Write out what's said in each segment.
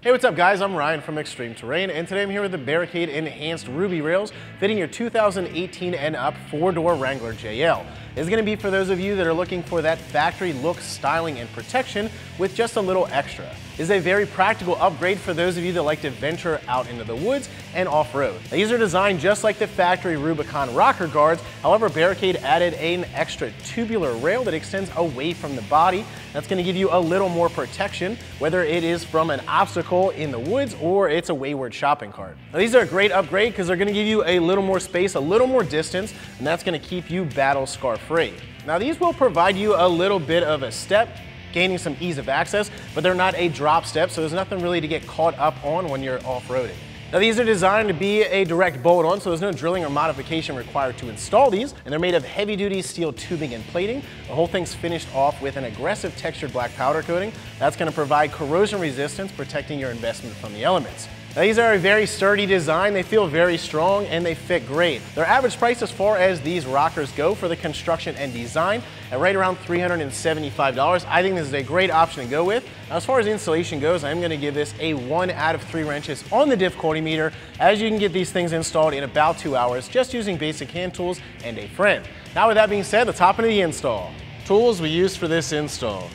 Hey, what's up guys? I'm Ryan from ExtremeTerrain, and today I'm here with the Barricade Enhanced Ruby rails fitting your 2018 and up 4-door Wrangler JL. This is going to be for those of you that are looking for that factory look, styling, and protection with just a little extra. This is a very practical upgrade for those of you that like to venture out into the woods and off-road. These are designed just like the factory Rubicon rocker guards. However, Barricade added an extra tubular rail that extends away from the body. That's going to give you a little more protection, whether it is from an obstacle in the woods or it's a wayward shopping cart. Now, these are a great upgrade because they're going to give you a little more space, a little more distance, and that's going to keep you battle scar free. Now, these will provide you a little bit of a step, gaining some ease of access, but they're not a drop step, so there's nothing really to get caught up on when you're off-roading. Now, these are designed to be a direct bolt-on, so there's no drilling or modification required to install these, and they're made of heavy-duty steel tubing and plating. The whole thing's finished off with an aggressive textured black powder coating. That's going to provide corrosion resistance, protecting your investment from the elements. Now, these are a very sturdy design, they feel very strong, and they fit great. Their average price as far as these rockers go for the construction and design at right around $375. I think this is a great option to go with. Now, as far as installation goes, I'm going to give this a 1 out of 3 wrenches on the difficulty meter, as you can get these things installed in about 2 hours just using basic hand tools and a friend. Now, with that being said, let's hop into the install. Tools we used for this install: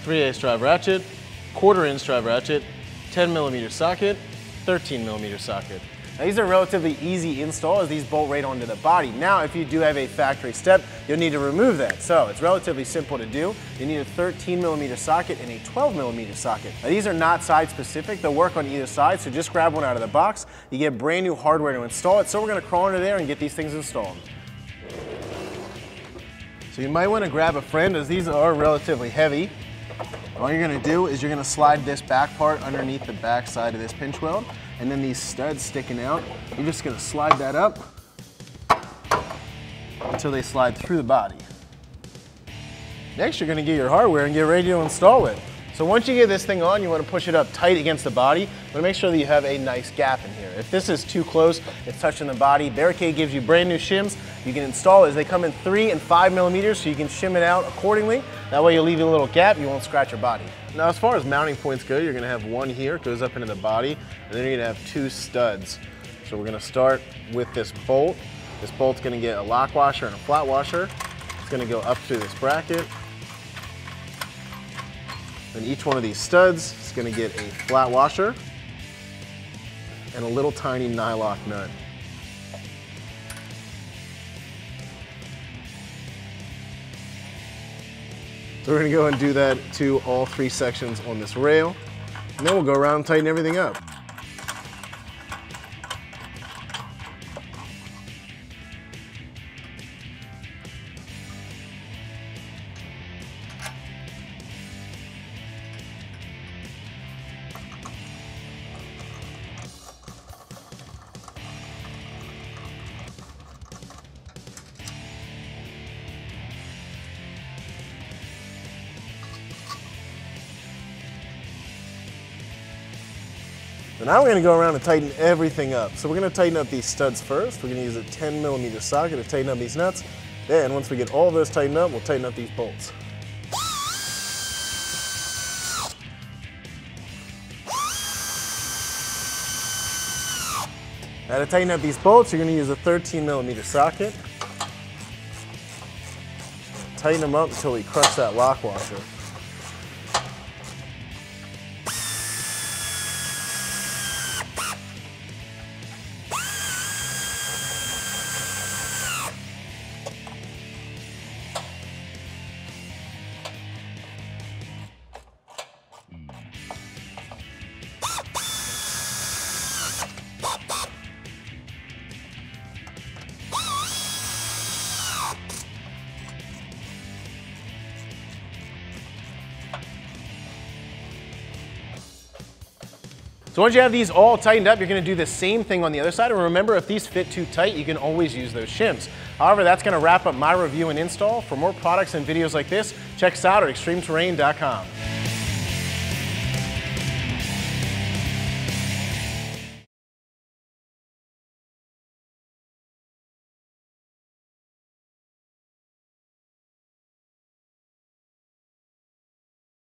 3/8 drive ratchet, 1/4 inch drive ratchet, 10mm socket, 13mm socket. Now, these are relatively easy install as these bolt right onto the body. Now, if you do have a factory step, you'll need to remove that. So it's relatively simple to do. You need a 13mm socket and a 12mm socket. Now, these are not side specific. They'll work on either side, so just grab one out of the box. You get brand new hardware to install it. So we're gonna crawl into there and get these things installed. So you might wanna grab a friend as these are relatively heavy. All you're gonna do is you're gonna slide this back part underneath the back side of this pinch weld, and then these studs sticking out, you're just gonna slide that up until they slide through the body. Next, you're gonna get your hardware and get ready to install it. So once you get this thing on, you wanna push it up tight against the body, but make sure that you have a nice gap in here. If this is too close, it's touching the body, Barricade gives you brand new shims. You can install as they come in 3 and 5mm, so you can shim it out accordingly. That way you'll leave a little gap, you won't scratch your body. Now, as far as mounting points go, you're gonna have one here, it goes up into the body, and then you're gonna have 2 studs. So we're gonna start with this bolt. This bolt's gonna get a lock washer and a flat washer. It's gonna go up through this bracket. Then each one of these studs is going to get a flat washer and a little tiny nylock nut. So we're going to go and do that to all 3 sections on this rail, and then we'll go around and tighten everything up. So now we're going to go around and tighten everything up. So we're going to tighten up these studs first. We're going to use a 10mm socket to tighten up these nuts. Then once we get all of those tightened up, we'll tighten up these bolts. Now to tighten up these bolts, you're going to use a 13mm socket. Tighten them up until we crush that lock washer. So once you have these all tightened up, you're going to do the same thing on the other side. And remember, if these fit too tight, you can always use those shims. However, that's going to wrap up my review and install. For more products and videos like this, check us out at ExtremeTerrain.com.